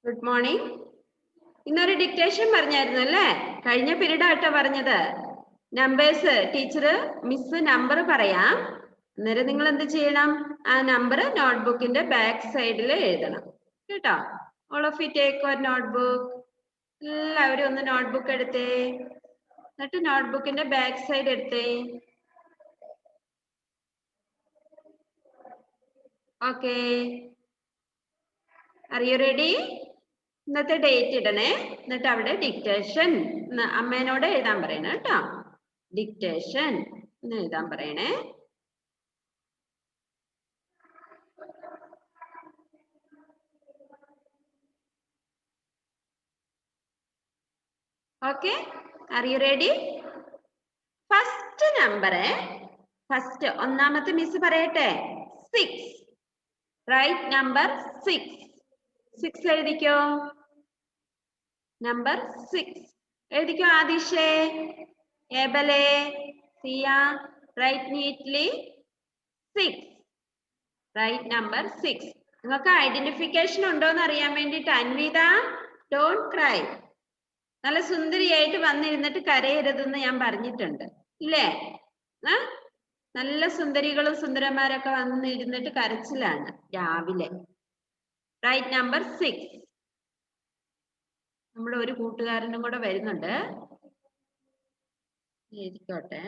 Good morning. ഇന്നൊരു dictation പറഞ്ഞായിരുന്നു അല്ലേ? കഴിഞ്ഞ പീരീഡ് ആയിട്ടാ പറഞ്ഞത്. നമ്പേഴ്സ് ടീച്ചർ മിസ് നമ്പർ പറയാം. അന്നേരം നിങ്ങൾ എന്ത് ചെയ്യണം? ആ നമ്പർ നോട്ട്ബുക്കിന്റെ ബാക്ക് സൈഡിൽ എഴുതണം കേട്ടോ. All of you take your notebook. എല്ലാവരും ഒന്ന് നോട്ട്ബുക്ക് എടുത്തേ. എന്നിട്ട് നോട്ട്ബുക്കിന്റെ ബാക്ക് സൈഡ് എടുത്തേ. Okay, are you ready? ഇന്നത്തെ ഡേറ്റ് ഇടണേ. എന്നിട്ട് അവിടെ ഡിക്റ്റേഷൻ അമ്മേനോട് എഴുതാൻ പറയണേ കേട്ടോ. ഡിക്റ്റേഷൻ എന്ന് എഴുതാൻ പറയണേ. Okay, are you ready? First number, first ഒന്നാമത്തെ മിസ് പറയട്ടെ. 6. Write number 6. 6 എഴുതിക്കോ. നമ്പർ 6 എഴുതിക്കോ. ആദിഷേ, ഏബലെ, Siya, write neatly 6. Write number 6. നിങ്ങൾക്ക് ഐഡന്റിഫിക്കേഷൻ ഉണ്ടോന്ന് അറിയാൻ വേണ്ടിട്ട് അൻവിത, ഡോണ്ട് ക്രൈ. നല്ല സുന്ദരിയായിട്ട് വന്നിരുന്നിട്ട് കരയരുതെന്ന് ഞാൻ പറഞ്ഞിട്ടുണ്ട് ഇല്ലേ? നല്ല സുന്ദരികളും സുന്ദരന്മാരൊക്കെ വന്നിരുന്നിട്ട് കരച്ചിലാണ് രാവിലെ. Write number 6. നമ്മുടെ ഒരു കൂട്ടുകാരനും കൂടെ വരുന്നുണ്ട്, എഴുതിക്കോട്ടെ.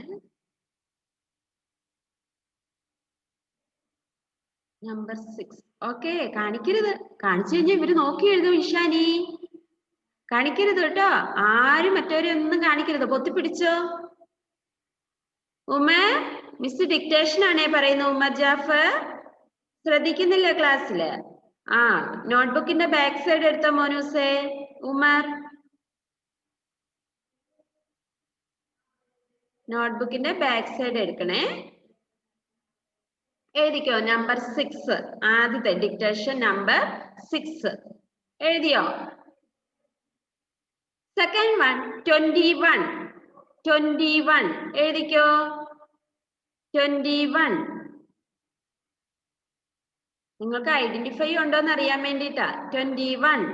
നമ്പർ 6. ഓക്കെ, കാണിക്കരുത്. കാണിച്ചു കഴിഞ്ഞാൽ ഇവര് നോക്കി എഴുതും. ഇഷാനി, കാണിക്കരുത് കേട്ടോ. ആരും മറ്റവരൊന്നും കാണിക്കരുത്. പൊത്തിപ്പിടിച്ചോ. ഉമർ, മിസ് ഡിക്റ്റേഷൻ ആണേ പറയുന്നു. ഉമർ ജാഫർ ശ്രദ്ധിക്കുന്നില്ല ക്ലാസ്സില്. ആ, നോട്ട്ബുക്കിന്റെ ബാക്ക് സൈഡ് എടുത്തോ മോനൂസേ. ഉമർ, നോട്ട്ബുക്കിന്റെ ബാക്ക് സൈഡ് എടുക്കണേ. എഴുതിക്കോ നമ്പർ 6. ആദ്യത്തെ ഡിക്റ്റേഷൻ നമ്പർ 6 എഴുതിയോ? Second one 21. 21 എഴുതിക്കോ. 21 നിങ്ങൾക്ക് ഐഡന്റിഫൈ ഉണ്ടോന്ന് അറിയാൻ വേണ്ടിട്ടാ. 21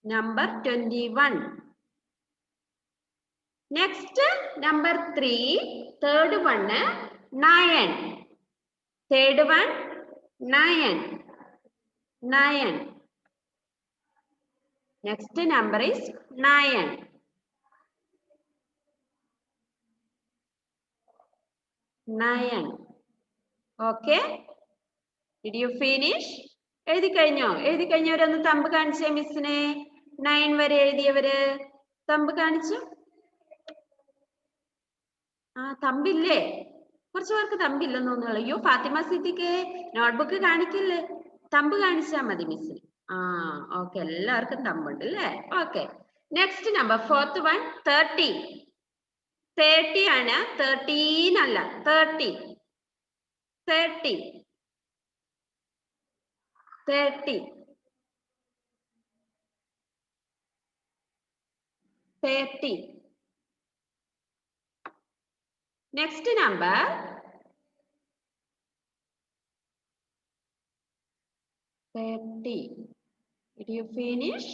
number 21. Next number 3, third one 9. Third one 9. 9. Next number is 9. 9. Okay, did you finish? എഴുതി കഴിഞ്ഞോ? എഴുതി കഴിഞ്ഞവരൊന്ന് തമ്പ് കാണിച്ചേ മിസ്സിനെ. 9 വരെ എഴുതിയവര് തമ്പ് കാണിച്ചു. ആ, തമ്പില്ലേ? കുറച്ചു പേർക്ക് തമ്പില്ലെന്ന് തോന്നുന്നു. അയ്യോ, ഫാത്തിമ സിദ്ദിഖേ, നോട്ട്ബുക്ക് കാണിക്കില്ലേ? തമ്പ് കാണിച്ചാ മതി മിസ്സിന്. ആ, ഓക്കെ, എല്ലാവർക്കും തമ്പുണ്ട് അല്ലേ? Okay, next number fourth one 30. 30 ആണ്, 13 അല്ല. 30. 30. 30. 30. Next number 30. Did you finish?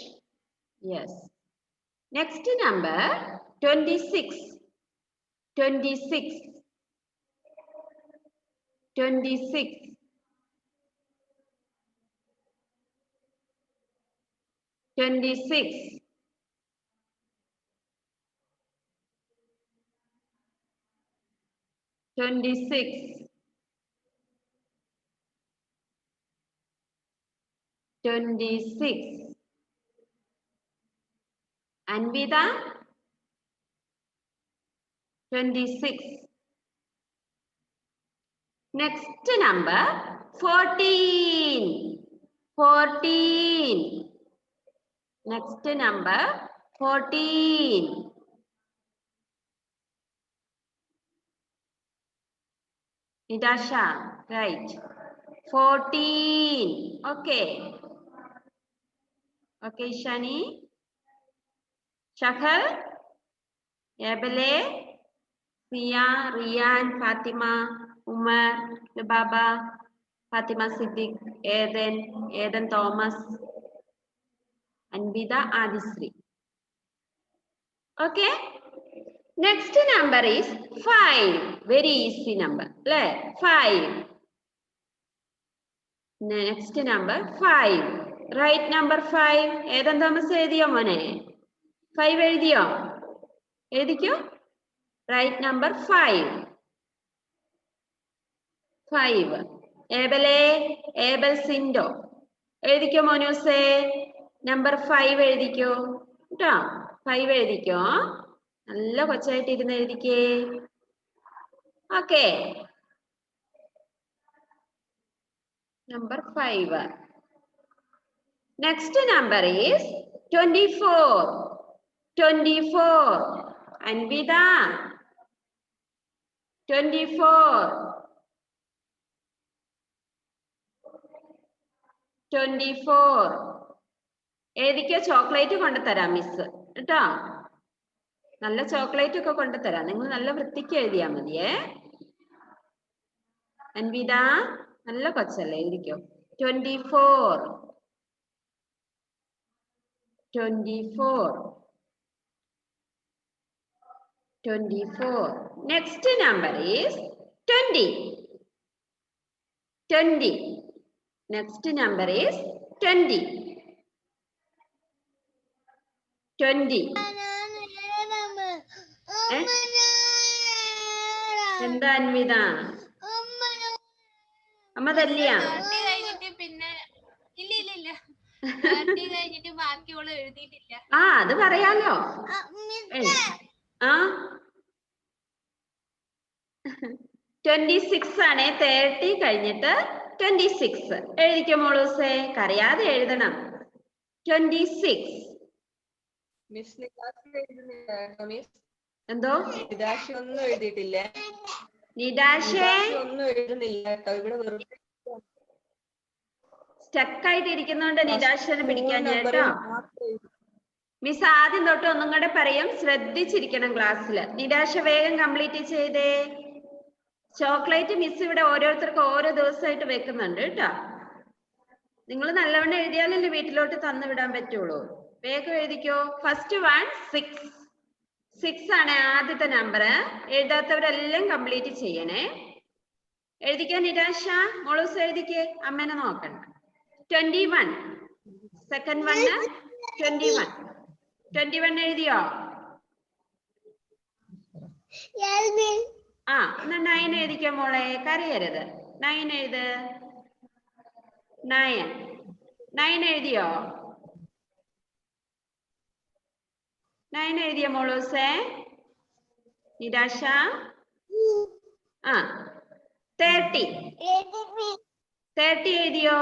Yes. Next number 26. 26. 26. 26. 26. 26. Anvita? 26. Next number 14. 14. Next number 14. Nidasha, right. 14. Okay. Okay, Shani. Shakal, Yabele, Sia, Rian, Fatima, Umar, Baba, Fatima Siddiq, Eden Thomas, Anvida Adisri. Okay. Next number is 5. Very easy number. 5. Next number 5. Write number 5. Edan Thomas edhiyo mone? 5 edhiyo? Edhikyo? Write number 5. 5. Abel Sindo. Edhikyo monuse? Number 5 edhikyo. 5 edhikyo. നല്ല കൊച്ചായിട്ട് ഇരുന്ന് എഴുതിക്കേ. Okay. Number 5. Next number is 24. 24. Anvida. 24. 24. ഏതിക്കോ chocolate കൊണ്ടുതരാം miss കേട്ടോ. നല്ല chocolate ഒക്കെ കൊണ്ടുതരാം. നിങ്ങൾ നല്ല വൃത്തിക്ക് എഴുതിയാൽ മതിയേ. അൻവിത നല്ല കൊച്ചല്ലേ, എഴുതിക്കോ. 24. 24. 24. Next number is 20. 20. Next number is 20. 20. എന്താ അൻവിത? അമ്മ തല്ലിയാ? ആ അത് പറയാലോ. 26 ആണ്. 30 കഴിഞ്ഞിട്ട് 26 എഴുതിക്കോ മോളൂസേ. കറിയാതെ എഴുതണം. 26. എന്തോ ഒന്നും എഴുതിയിട്ടില്ല. നിദാശേ ഒന്നും എഴുതുന്നില്ല കേട്ടോ. ഇവിടെ സ്റ്റക്ക് ആയിട്ട് ഇരിക്കുന്നോണ്ട് നിദാശനെ പിടിക്കാൻ കേട്ടോ. മിസ് ആദ്യം തൊട്ട് ഒന്നും കൂടെ പറയും, ശ്രദ്ധിച്ചിരിക്കണം ക്ലാസ്സില്. നിദാശ വേഗം കംപ്ലീറ്റ് ചെയ്തേ. ചോക്ലേറ്റ് മിസ് ഇവിടെ ഓരോരുത്തർക്കും ഓരോ ദിവസമായിട്ട് വെക്കുന്നുണ്ട് കേട്ടോ. നിങ്ങൾ നല്ലവണ്ണം എഴുതിയാലല്ലേ വീട്ടിലോട്ട് തന്നു വിടാൻ പറ്റുള്ളൂ. വേഗം എഴുതിക്കോ. ഫസ്റ്റ് 1 6. 6 ആണ് ആദ്യത്തെ നമ്പർ. എഴുതാത്തവരെല്ലാം കംപ്ലീറ്റ് ചെയ്യണേ. എഴുതിക്കോ നിരാശ. മോളൂസ് എഴുതിക്കേ, അമ്മേനെ നോക്കണ്ട. 21. സെക്കൻഡ് 1 21. 21 എഴുതിയോ? എന്നാ 9 എഴുതിക്കോ മോളെ. കരയരുത്. 9 എഴുത്. 9 എഴുതിയോ? 9 എഴുതിയോ മോളൂസേ? നിരാശ 30. 30 എഴുതിയോ?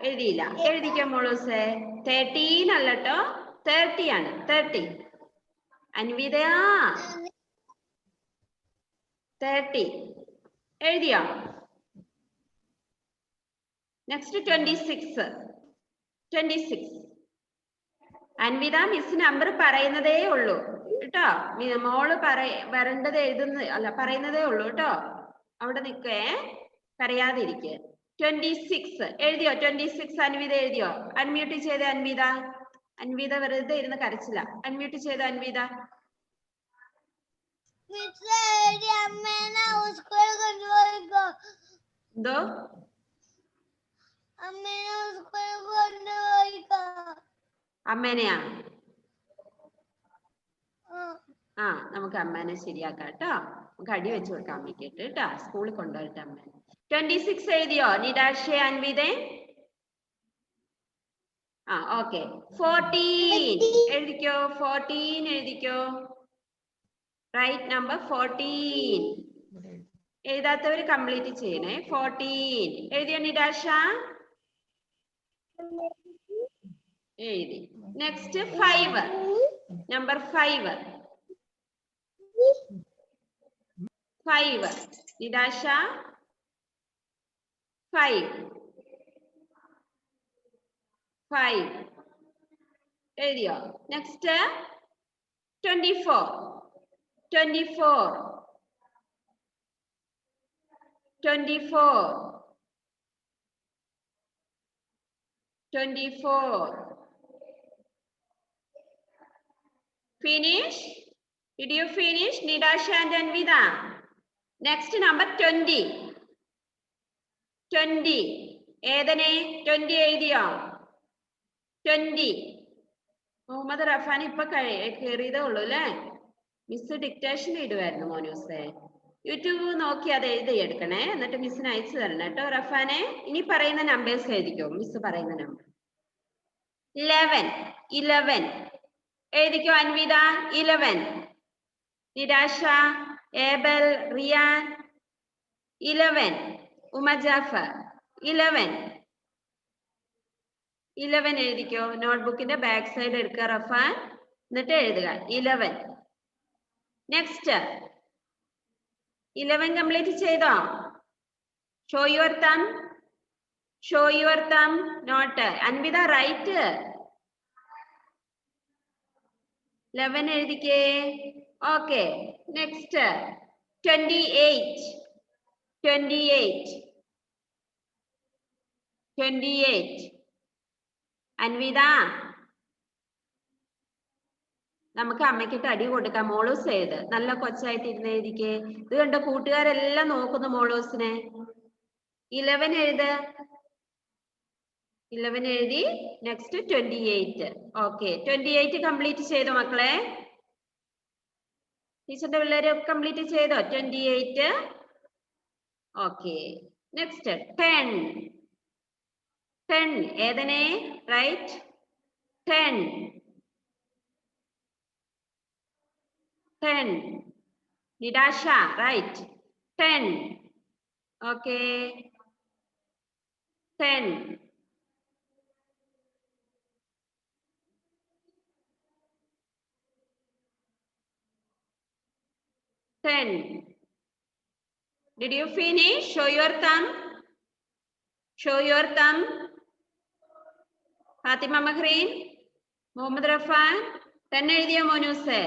എഴുതിയില്ല. എഴുതിക്കോ മോളൂസേ. 13 അല്ലട്ടോ, 30 ആണ്. 30. അൻവിതയാ 30 എഴുതിയോ? നെക്സ്റ്റ് 26. 26. അൻവിത മിസ് നമ്പർ പറയുന്നതേ ഉള്ളൂ കേട്ടോ. മോള് വരേണ്ടത് പറയുന്നതേ ഉള്ളൂ കേട്ടോ. അവിടെ നിൽക്കേ, പറയാതിരിക്കെ. 26 എഴുതിയോ? 26 അൻവിത എഴുതിയോ? അൺമ്യൂട്ട് ചെയ്ത അൻവിത. അൻവിത വെറുതെ ഇരുന്ന് കരച്ചില്ല. അൺമ്യൂട്ട് ചെയ്ത അൻവിത. എന്തോ? അമ്മേനെയാ? നമുക്ക് അമ്മേനെ ശരിയാക്കാം കേട്ടോ. നമുക്ക് അടി വെച്ച് കൊടുക്കാൻ അമ്മയ്ക്കിട്ട് കേട്ടോ. സ്കൂളിൽ കൊണ്ടുപോയിട്ട് അമ്മേനെ. 26 എഴുതിയോ നിദാശ അൻവിതേ? ഓക്കെ. 14 എഴുതിക്കോ. 14 എഴുതിക്കോ. Right number 14. എഴുതാത്തവര് കംപ്ലീറ്റ് ചെയ്യണേ. 14 എഴുതിയോ നിദാശ? എഴുതി. നെക്സ്റ്റ് 5. നമ്പർ 5. 5 നിദാശ 5. 5 എഴുതിയോ? Next 24. 24. 24 24. Finish? Did you finish, Nidasha and Anvida? Next number 20. 20. ഏതനെ 20 എഴുതിയോ? 20. മുഹമ്മദ് റഫാൻ ഇപ്പൊ കേറിയതേ ഉള്ളൂ അല്ലേ? മിസ് ഡിക്റ്റേഷൻ ഇടുമായിരുന്നു മോനൂസേ. യൂട്യൂബ് നോക്കി അത് എഴുതിയെടുക്കണേ, എന്നിട്ട് മിസ്സിന് അയച്ചു തരണം കേട്ടോ റഫാനെ. ഇനി പറയുന്ന നമ്പേഴ്സ് എഴുതിക്കോ, മിസ് പറയുന്ന നമ്പർ. 11 എഴുതിക്കോ അൻവിത. 11. നിരാശ, ഏബൽ, റിയാൻ. 11. ഉമ ജാഫർ. 11 എഴുതിക്കോ. നോട്ട്ബുക്കിന്റെ ബാക്ക് സൈഡ് എടുക്കുക റഫാൻ, എന്നിട്ട് എഴുതുക 11. നെക്സ്റ്റ് 11 കംപ്ലീറ്റ് ചെയ്തോ? Show your thumb. Show your thumb. Not Anvitha right. 11 എഴുതിക്കേ. ഓക്കെ. നെക്സ്റ്റ് 28. 28 അൻവിത. നമുക്ക് അമ്മയ്ക്കിട്ട് അടി കൊടുക്കാം. മോളൂസ് എഴുത്, നല്ല കൊച്ചായിട്ട് ഇരുന്ന് എഴുതിക്കേ. ഇത് കണ്ട കൂട്ടുകാരെല്ലാം നോക്കുന്നു മോളൂസിനെ. 11 എഴുത്. 11 എഴുതി. നെക്സ്റ്റ് 28. ഓക്കെ. 28 കംപ്ലീറ്റ് ചെയ്തോ മക്കളെ? ടീച്ചറിന്റെ പിള്ളേരെ കംപ്ലീറ്റ് ചെയ്തോ 28? ഓക്കെ. നെക്സ്റ്റ് 10. 10 ഏതനെ? റൈറ്റ്. 10. 10. നിരാശ right. 10. Okay. 10. 10. Did you finish? Show your thumb. Show your thumb. Fathima Mahreen, Muhammad Rafan. 10 എഴുതിയോ മോനൂസേ?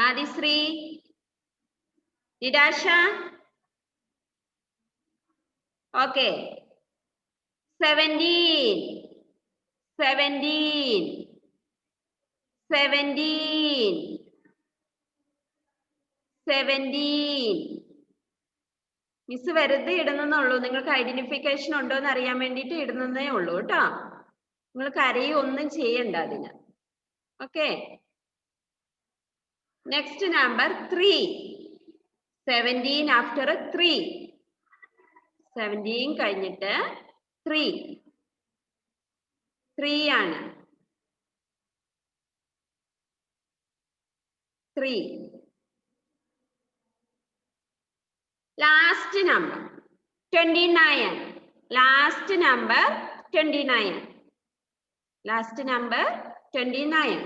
ആദിശ്രീ, നിരാശ. ഓക്കെ. 17. 17. 17. 17. മിസ് വെറുതെ ഇടുന്നേ നിങ്ങൾക്ക് ഐഡന്റിഫിക്കേഷൻ ഉണ്ടോ എന്ന് അറിയാൻ വേണ്ടിയിട്ട് ഇടുന്നതേ ഉള്ളൂ കേട്ടോ. നിങ്ങൾ കരയൊന്നും ചെയ്യണ്ട അതിന്. ഓക്കെ. Next number 3. 17 ആഫ്റ്റർ 3. 17 കഴിഞ്ഞിട്ട് 3. 3 ആണ്. 3. Last number 29. Last number 29. Last number 29.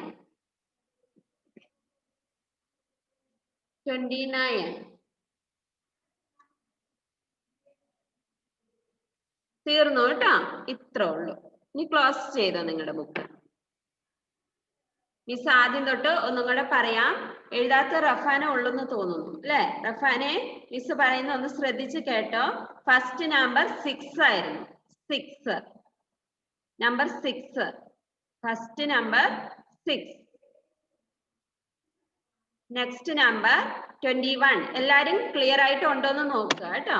29. തീർന്നു കേട്ടോ. ഇത്രേ ഉള്ളൂ. ഇനി ക്ലോസ് ചെയ്തോ നിങ്ങളുടെ ബുക്ക്. മിസ് ആദ്യം തൊട്ട് ഒന്നും കൂടെ പറയാം. എഴുതാത്ത റഫാനെ ഉള്ളെന്ന് തോന്നുന്നു അല്ലെ? റഫാനെ മിസ് പറയുന്ന ഒന്ന് ശ്രദ്ധിച്ച് കേട്ടോ. ഫസ്റ്റ് നമ്പർ 6 ആയിരുന്നു. 6. Number 6. First number 6. Next number 21. എല്ലാരും ക്ലിയർ ആയിട്ട് ഉണ്ടോന്ന് നോക്കുക കേട്ടോ.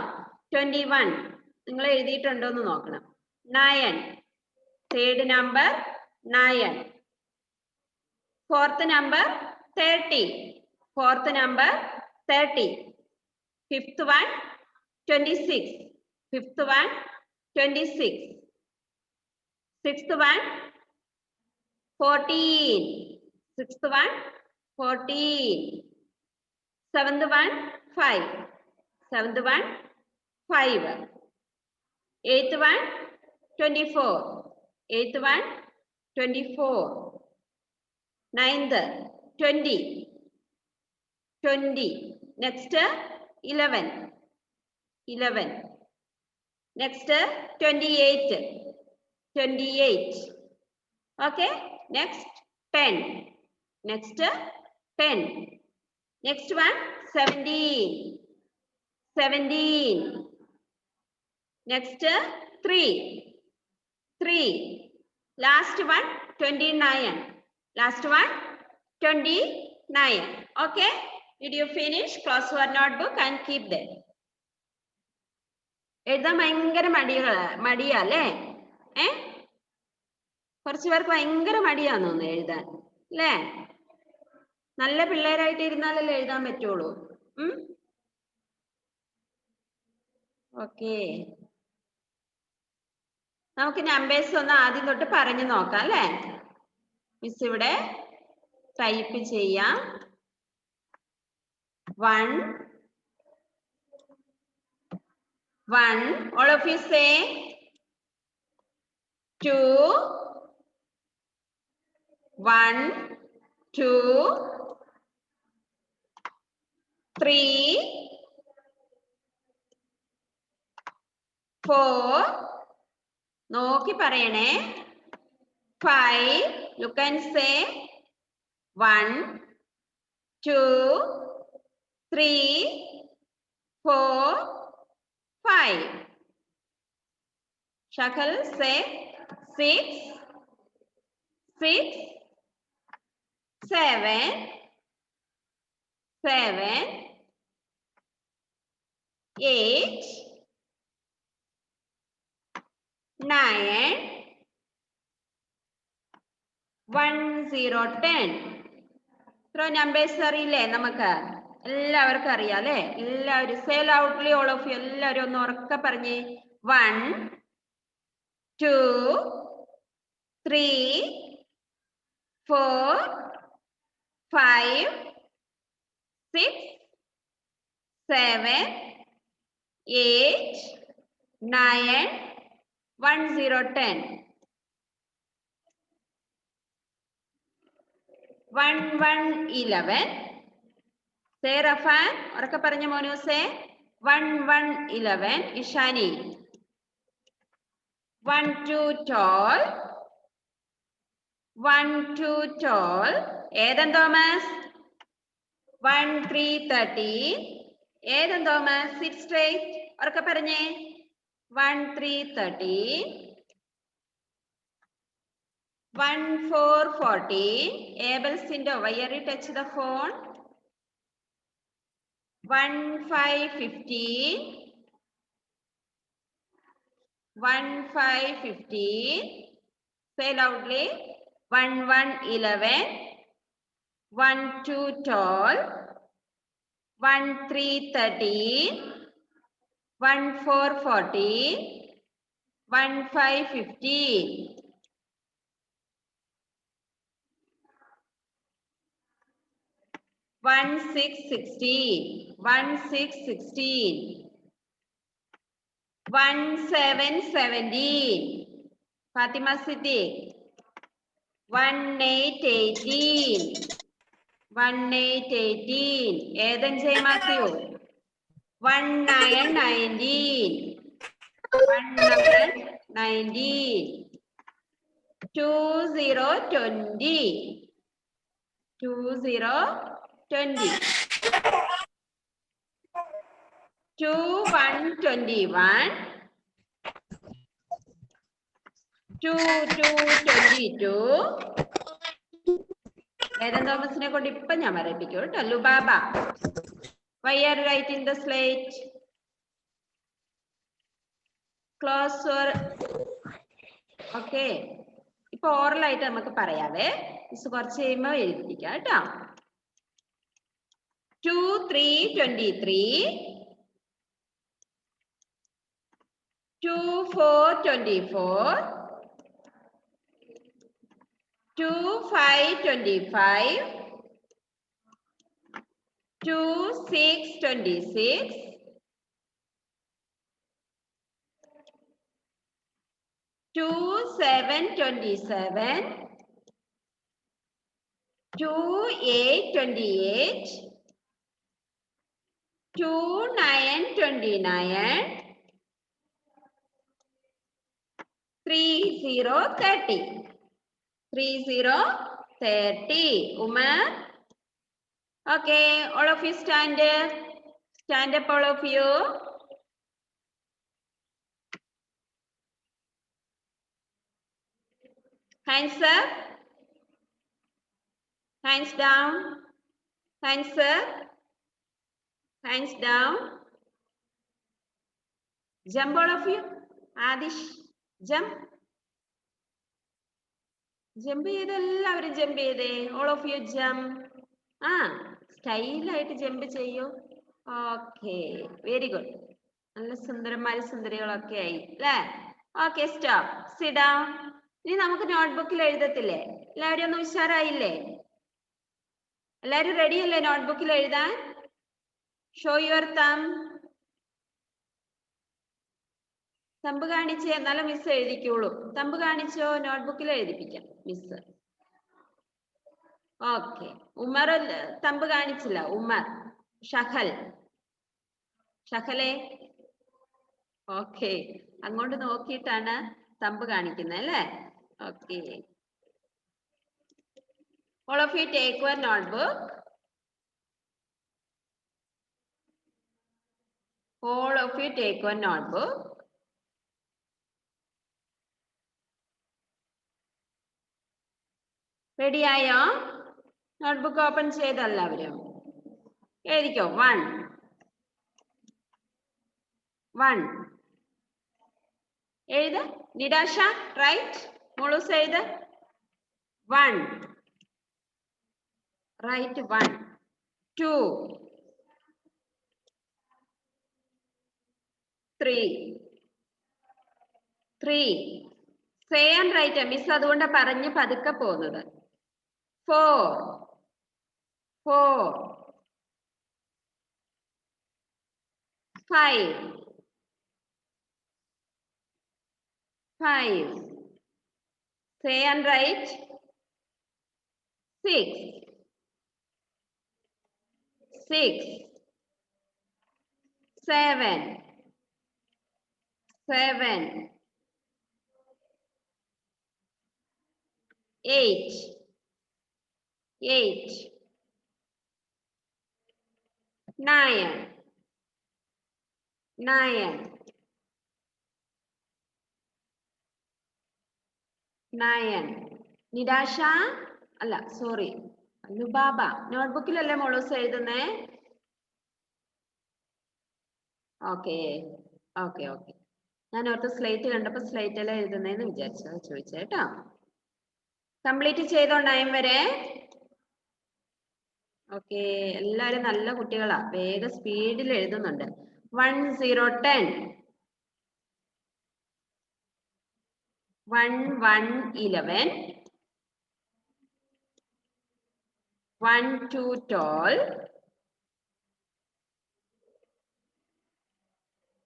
21 നിങ്ങൾ എഴുതിയിട്ടുണ്ടോന്ന് നോക്കണം. 9. Third number 9. Fourth number 30. Fourth number 30. Fifth one 26. Fifth one 26. Sixth one 14. Sixth one 14. Seventh one 5. Seventh one 5. Eighth one 24. Eighth one 24. Ninth 20. 20. Next 11. 11. Next 28. 28. Okay. Next 10. Next 10. Next one 17. 17. Next 3. 3. Last one, 29. Last one, 29. Okay? Did you finish? Close your notebook and keep there. എഴുതാൻ ഭയങ്കര മടിയാ അല്ലേ? കുറച്ചു പേർക്ക് ഭയങ്കര മടിയാന്ന് തോന്നുന്നു എഴുതാൻ അല്ലേ? നല്ല പിള്ളേരായിട്ട് ഇരുന്നാലല്ലേ എഴുതാൻ പറ്റുള്ളൂ. ഓക്കെ, നമുക്ക് നമ്പേഴ്സ് ഒന്ന് ആദ്യം തൊട്ട് പറഞ്ഞു നോക്കാം അല്ലേ? മിസ് ഇവിടെ ടൈപ്പ് ചെയ്യാം. 1 1. All of you say 2 1 2 3 4. നോക്കി പറയണേ. 5. You can say 1 2 3 4 5. Shakal say 6 6 7 7 8 9 1 0 10. ഇത്ര നമ്പേഴ്സ് അറിയില്ലേ? നമുക്ക് എല്ലാവർക്കും അറിയാം അല്ലേ? എല്ലാവരും say loudly all of you. എല്ലാവരും ഒന്ന് ഉറക്കെ പറഞ്ഞേ. 1 2 3 4 5 6 7 8 9 1 0 10. 1 1 11. Say Rafan, ഉറക്കെ പറഞ്ഞ മോനൂസേ. 1 1 11. ഇഷാനി. 1 2 12. 1 2 12. ഏതൻ തോമസ്. 1 3 13. ഏതൻ തോമസ്. Sit straight. ഉറക്കെ പറഞ്ഞേ. 1 3 13. 1 4 14. Abel Sindo, why are you touch the phone? 1 5 15. 1 5 15. Say loudly. 1 1 11. 1 2 12. 1 3 13. 1 4 14. 1 5 15. 1 6 16. 1 6 16. 1 7 17. Fatima Siddiq. 1 8 18. 1 8 18. Eden J Matthew. 1 9 19. 1 9 19. 2 0 20. 2 0 20. 2 1 21. 2 2 22. ഏതൻ തോമസിനെ കൊണ്ട് ഇപ്പൊ ഞാൻ വരപ്പിക്കും കേട്ടോ. Lubaba, why are you writing the slate? Close your. Okay, ഇപ്പൊ ഓറൽ ആയിട്ട് നമുക്ക് പറയാവേ. മിസ് കുറച്ച് കഴിയുമ്പോ എഴുതിപ്പിക്കാം കേട്ടോ. 2 3 23. 2 4 24. 2 5 25. 2 6 26. 2 7 27. 2 8 28. 2 9 29. 3 0 30. 3 0 30. Umar. Okay, all of you stand up. Stand up, all of you. Hands up. Hands down. Hands up. Hands down. Jump, all of you. Adish, jump. Jump ചെയ്ത് എല്ലാവരും jump ചെയ്തേ. All of you jump. സ്റ്റൈലായിട്ട് jump ചെയ്യൂ. Okay, very good. നല്ല സുന്ദരന്മാരും സുന്ദരികളൊക്കെ ആയി അല്ലേ? Okay, stop. Sit down. ഇനി നമുക്ക് നോട്ട്ബുക്കിൽ എഴുതത്തില്ലേ? എല്ലാവരും ഒന്ന് ഉഷാറായില്ലേ? എല്ലാവരും റെഡി അല്ലേ നോട്ട്ബുക്കിൽ എഴുതാൻ? ഷോ യുവർ തമ്പ് കാണിച്ച് എന്നാലും മിസ് എഴുതിക്കോളൂ. തമ്പ് കാണിച്ചോ? നോട്ട്ബുക്കിൽ എഴുതിപ്പിക്കാം മിസ്. ഓക്കെ, ഉമർ തമ്പ് കാണിച്ചില്ല. ഉമർ, ഷഹലെ. ഓക്കെ, അങ്ങോട്ട് നോക്കിയിട്ടാണ് തമ്പ് കാണിക്കുന്നത് അല്ലേ? Okay. All of you take one notebook. All of you take one notebook. Ready ആയോ? നോട്ട്ബുക്ക് ഓപ്പൺ ചെയ്ത എല്ലാവരും എഴുതിക്കോ. 1 എഴുത്. നിരാശ റൈറ്റ്. മോളൂസ് എഴുത്. 1 right. 1 2 3 say and right. Miss അതുകൊണ്ട് പറഞ്ഞ് പതുക്കെ പോകുന്നത്. 4 5 say and write. 6 7 8 9 നിരാശ അല്ല, സോറി, ലുബാബ. നോട്ട്ബുക്കിലല്ലേ മോളൂസ് എഴുതുന്നേ? ഓക്കെ. ഞാൻ ഓർത്ത് സ്ലേറ്റ് കണ്ടപ്പോ സ്ലേറ്റിലെ എഴുതുന്നേന്ന് വിചാരിച്ചത് ചോദിച്ചേട്ടോ. കംപ്ലീറ്റ് ചെയ്തോ 9 വരെ? ഓക്കെ, എല്ലാരും നല്ല കുട്ടികളാ, വേഗം സ്പീഡിൽ എഴുതുന്നുണ്ട്. 1 0 10 1 1 11 1 2 12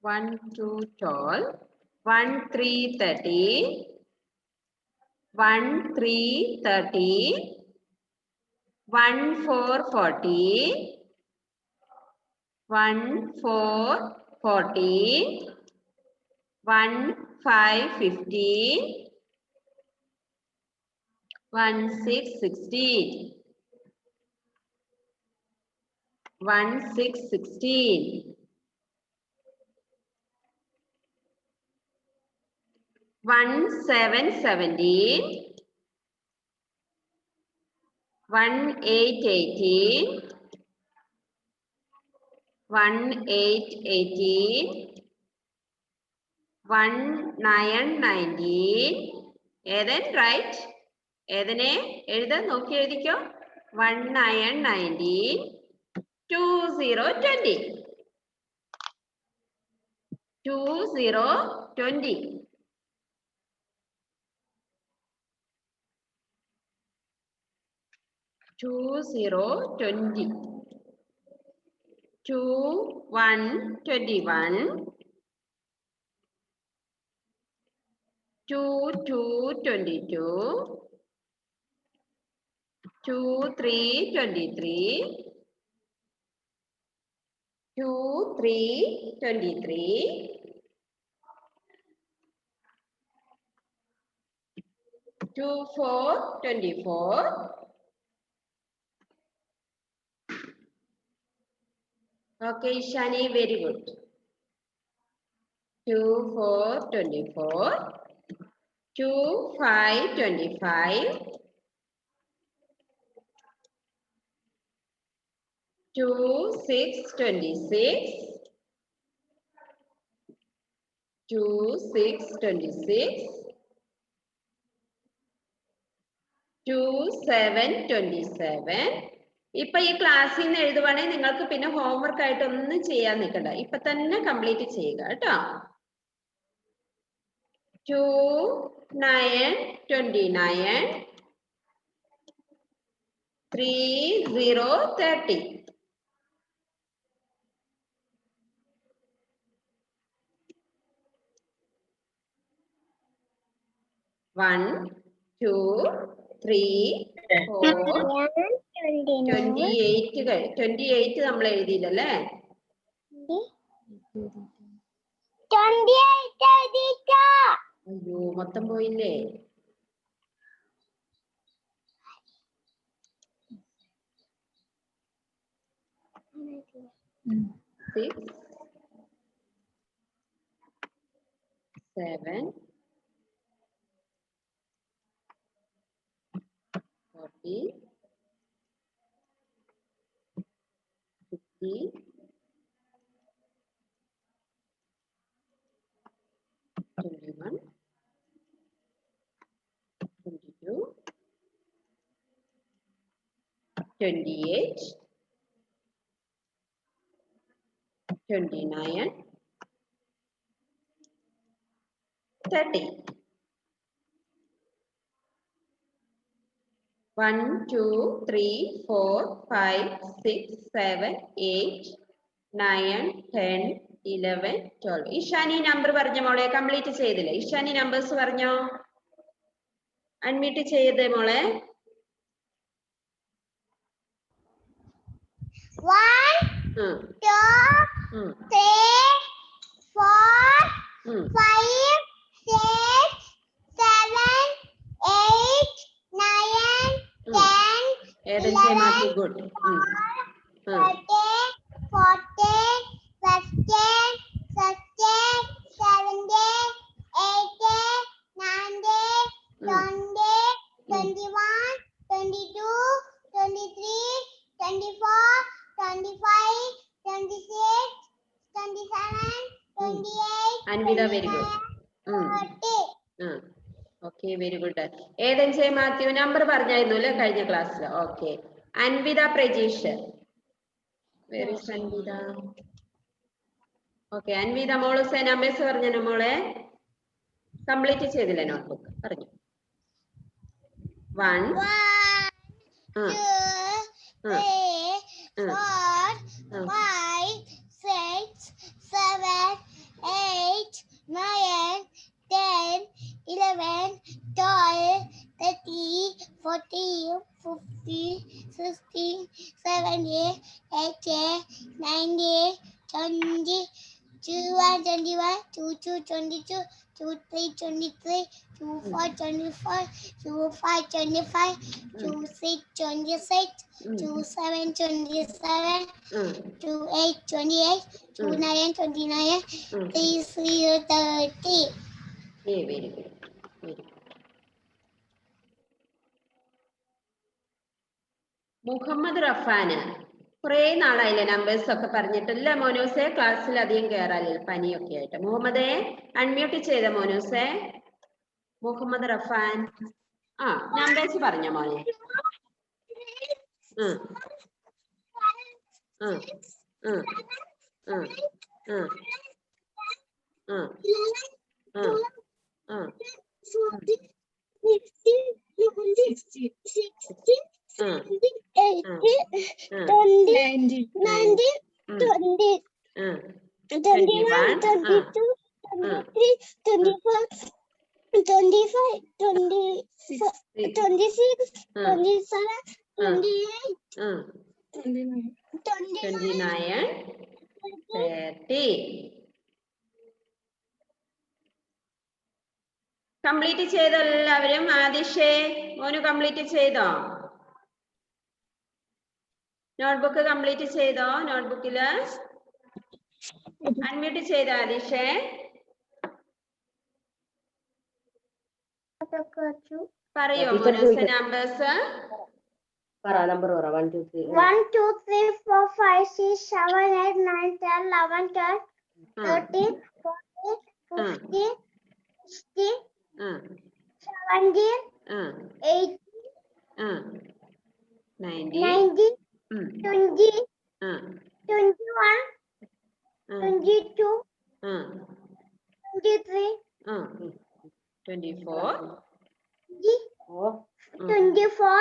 1 2 12 1 3 30 1 3 30 1 4 40 1 4 40 1 5 50 1 6 16 1 6 16 1 7 17 1 8 18 1 8 18 1 9 19 ഏതൻ റൈറ്റ്. ഏതനെ എഴുതാൻ നോക്കി എഴുതിക്കോ. 1 9 19 2 0 20 2 0 20 2 0 20 2 1 21 2 2 22 2 3 23 2 3 23 2 4 24 Okay, Shani, very good. 2 4 24 2, 5, 25. 2, 6, 26. 2, 6, 26. 2, 7, 27. ഇപ്പൊ ഈ ക്ലാസ്സിൽ നിന്ന് എഴുതുവാണെങ്കിൽ നിങ്ങൾക്ക് പിന്നെ ഹോംവർക്ക് ആയിട്ട് ഒന്നും ചെയ്യാൻ നിൽക്കണ്ട. ഇപ്പൊ തന്നെ കംപ്ലീറ്റ് ചെയ്യുക കേട്ടോ. 2, 9, 29. 3, 0, 30. 1, 2, 3, 4, 28 നമ്മൾ എഴുതിയില്ലല്ലേ? അയ്യോ മൊത്തം പോയില്ലേ? 6, 7, 40, 50, 21, 22, 28, 29, 30. 1, 2, 3, 4, 5, 6, 7, 8, 9, 10, 11, 12. ഇഷാനി നമ്പർ പറഞ്ഞ മോളെ കംപ്ലീറ്റ് ചെയ്തില്ലേ? ഇഷാനി നമ്പേഴ്സ് പറഞ്ഞോ? അൺമ്യൂട്ട് ചെയ്തേ മോളെ. 1, 2, 3, 4, 5, 6, 7, 8, 9, 10, ഏതൻ മാറ്റി good. 30, 40, 50, 60, 70, 80, 90, 20, 21, 22, 23, 24, 25, 26, 27, 28, Anvitha very good. 30. Okay very good. Ethan J Mathew number പറഞ്ഞായിരുന്നു അല്ലേ കഴിഞ്ഞ ക്ലാസ്സിൽ? Okay. Anvitha Prajeesh. Very Anvitha. Okay Anvitha മോള് നമ്പേഴ്സ് പറഞ്ഞോ മോളെ? കംപ്ലീറ്റ് ചെയ്തില്ലേ നോട്ട്ബുക്ക്? പറഞ്ഞു. 1, 2, 3, 4, 5, 6, 7, 8, 9, 10, 11, 12, 13, 14, 15, 16, 17, 18, 19, 20, 21, 21, 22, 22, 23, 23, 24, 24, 25, 25, 26, 26, 27, 27, 28, 28, 29, 29, 30, 30. Very good. മുഹമ്മദ് റഫാന് കുറെ നാളായില്ലേ നമ്പേഴ്സ് ഒക്കെ പറഞ്ഞിട്ടില്ല മോനൂസെ? ക്ലാസ്സിൽ അധികം കയറാനില്ല പനിയൊക്കെ ആയിട്ട്. മുഹമ്മദേ അൺമ്യൂട്ട് ചെയ്ത മോനൂസെ? മുഹമ്മദ് റഫാൻ നമ്പേഴ്സ് പറഞ്ഞോ മോനെ? കംപ്ലീറ്റ് ചെയ്തോ എല്ലാവരും? ആദിഷേ മോനു കംപ്ലീറ്റ് ചെയ്തോ? നോട്ട്ബുക്ക് കംപ്ലീറ്റ് ചെയ്തോ? നോട്ട്ബുക്കില് അൺമ്യൂട്ട് ചെയ്തോ ആദിഷേ? പറയോ ടീച്ചർ മോനൂസ ചോദിക്കും. നമ്പേഴ്സ്? പറ നമ്പർ പറ 1 2 3 1 2 3 4 5 6 7 8 9 10 11 12 13 14 15 16 17 18 19 20 21 22 23 24 24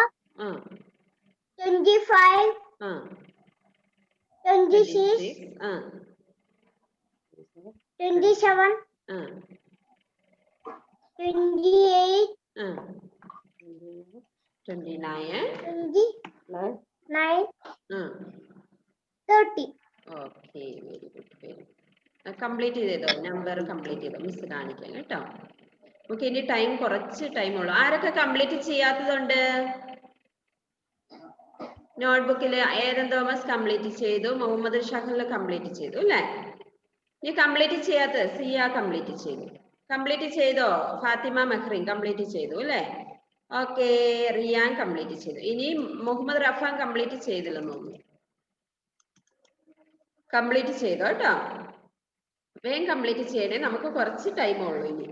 25 26 27 28 29 9 30 ഓക്കെ വെരി ഗുഡ്. കംപ്ലീറ്റ് ചെയ്തോ? നമ്പർ കംപ്ലീറ്റ് ചെയ്തോ? മിസ് കാണിക്കാം കേട്ടോ. നമുക്ക് ഇനി ടൈം കുറച്ച് ടൈം ഉള്ളൂ. ആരൊക്കെ കംപ്ലീറ്റ് ചെയ്യാത്തതുണ്ട്? നോട്ട്ബുക്കിൽ ഏതൻ തോമസ് കംപ്ലീറ്റ് ചെയ്തു, മുഹമ്മദ് ഷഹൽ കംപ്ലീറ്റ് ചെയ്തു അല്ലേ? ഇനി കംപ്ലീറ്റ് ചെയ്യാത്ത സിയ കംപ്ലീറ്റ് ചെയ്തു. കംപ്ലീറ്റ് ചെയ്തോ? ഫാത്തിമ മെഹ്റിൻ കംപ്ലീറ്റ് ചെയ്തു അല്ലേ? ഓക്കെ, റിയാൻ കംപ്ലീറ്റ് ചെയ്തു. ഇനി മുഹമ്മദ് റഫാൻ കംപ്ലീറ്റ് ചെയ്തില്ലെന്ന് തോന്നുന്നു. കംപ്ലീറ്റ് ചെയ്തോ കേട്ടോ. വേഗം കംപ്ലീറ്റ് ചെയ്യണേ, നമുക്ക് കുറച്ച് ടൈം ഉള്ളൂ ഇനി.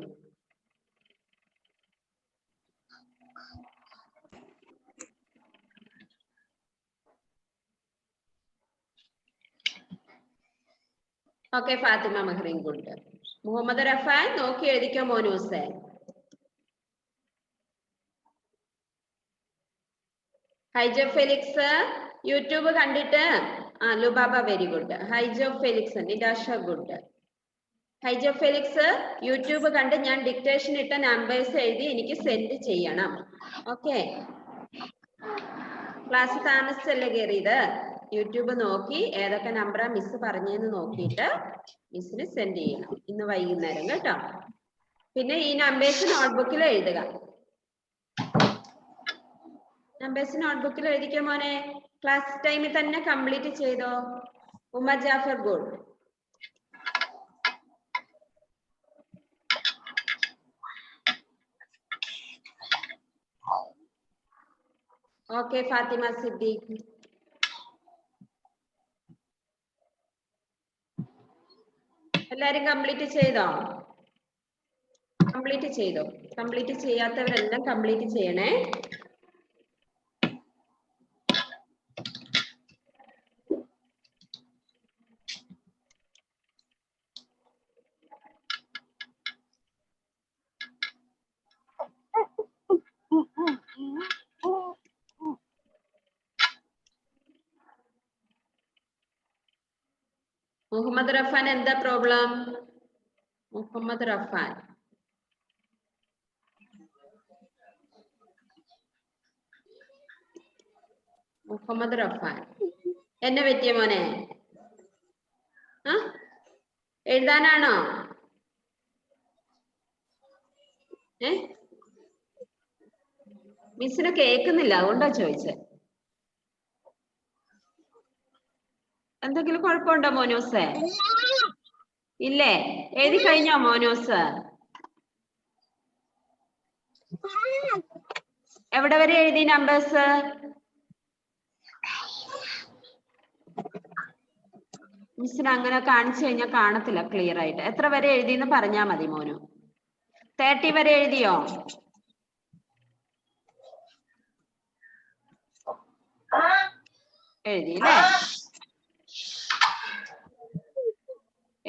Okay, Fathima Mehrin good. മുഹമ്മദ് റഫാൻ നോക്കി എഴുതിക്കോ മോനൂസേ. ഹൈജോ ഫെലിക്സ് യൂട്യൂബ് കണ്ടിട്ട് Lubaba very good. Haijo Felix Nidasha good. Haijo Felix YouTube കണ്ട് ഞാൻ ഡിക്റ്റേഷൻ ഇട്ട നമ്പേഴ്സ് എഴുതി എനിക്ക് സെൻഡ് ചെയ്യണം. ഓക്കെ, ക്ലാസ് താമസിച്ചല്ലേ കയറിയത്? യൂട്യൂബ് നോക്കി ഏതൊക്കെ നമ്പറാ മിസ് പറഞ്ഞെന്ന് നോക്കിയിട്ട് മിസ്സിന് സെൻഡ് ചെയ്യണം ഇന്ന് വൈകുന്നേരം കേട്ടോ. പിന്നെ ഈ നമ്പേഴ്സ് നോട്ട്ബുക്കിൽ എഴുതുക. നമ്പേഴ്സ് നോട്ട്ബുക്കിൽ എഴുതിക്കോ മോനെ. ക്ലാസ് ടൈമിൽ തന്നെ കംപ്ലീറ്റ് ചെയ്തോ. ഉമ്മ ജാഫർ ഗുഡ്. ഓക്കെ, ഫാത്തിമ സിദ്ദീഖ്. എല്ലാരും കംപ്ലീറ്റ് ചെയ്തോ? കംപ്ലീറ്റ് ചെയ്തോ? കംപ്ലീറ്റ് ചെയ്യാത്തവരെല്ലാം കംപ്ലീറ്റ് ചെയ്യണേ. മുഹമ്മദ് റഫാൻ എന്താ പ്രോബ്ലം? മുഹമ്മദ് റഫാൻ മുഹമ്മദ് റഫാൻ എന്നെ പറ്റിയ മോനെ? എഴുതാനാണോ? മിസ്സിന് കേൾക്കുന്നില്ല, അതുകൊണ്ടാ ചോദിച്ചേ. എന്തെങ്കിലും കുഴപ്പമുണ്ടോ മോനൂസേ? ഇല്ലേ? എഴുതി കഴിഞ്ഞോ മോനൂസ്? എവിടെ വരെ എഴുതി നമ്പേഴ്സ്? മിസ്സിന് അങ്ങനെ കാണിച്ചു കഴിഞ്ഞാൽ കാണത്തില്ല ക്ലിയർ ആയിട്ട്. എത്ര വരെ എഴുതിന്ന് പറഞ്ഞാ മതി മോനു. 30 വരെ എഴുതിയോ? എഴുതിയില്ലേ?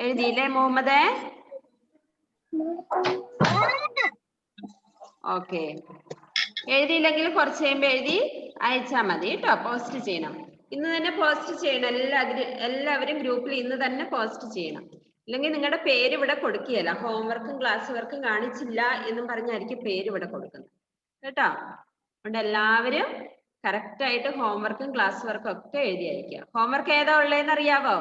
എഴുതിയില്ലേ മുഹമ്മദേ? ഓക്കെ, എഴുതിയില്ലെങ്കിൽ കുറച്ച് കഴിയുമ്പോ എഴുതി അയച്ചാ മതി കേട്ടോ. പോസ്റ്റ് ചെയ്യണം, ഇന്ന് തന്നെ പോസ്റ്റ് ചെയ്യണം. എല്ലാവരും ഗ്രൂപ്പിൽ ഇന്ന് തന്നെ പോസ്റ്റ് ചെയ്യണം. ഇല്ലെങ്കിൽ നിങ്ങളുടെ പേര് ഇവിടെ കൊടുക്കുകയല്ല. ഹോംവർക്കും ക്ലാസ് വർക്കും കാണിച്ചില്ല എന്നും പറഞ്ഞായിരിക്കും പേര് ഇവിടെ കൊടുക്കുന്നത് കേട്ടോ. അതുകൊണ്ട് എല്ലാവരും കറക്റ്റ് ആയിട്ട് ഹോംവർക്കും ക്ലാസ് വർക്കും ഒക്കെ എഴുതി അയക്കുക. ഹോംവർക്ക് ഏതാ ഉള്ളതെന്ന് അറിയാവോ?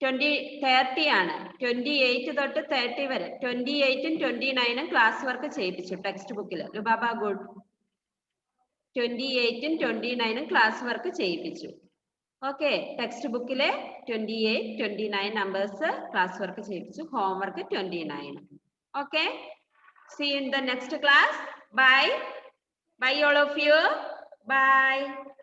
30 ആണ്. 28 തൊട്ട് 30 വരെ. 28ഉം 29ഉം ക്ലാസ് വർക്ക് ചെയ്യിപ്പിച്ചു ടെക്സ്റ്റ് ബുക്കിൽ. ലുബാബ ഗുഡ്. 28ഉം 29ഉം ക്ലാസ് വർക്ക് ചെയ്യിപ്പിച്ചു. ഓക്കെ, ടെക്സ്റ്റ് ബുക്കിലെ 28, 29 നമ്പേഴ്സ് ക്ലാസ് വർക്ക് ചെയ്യിപ്പിച്ചു. Homework 29. Okay, see you in the next class. Bye. Bye all of you. Bye.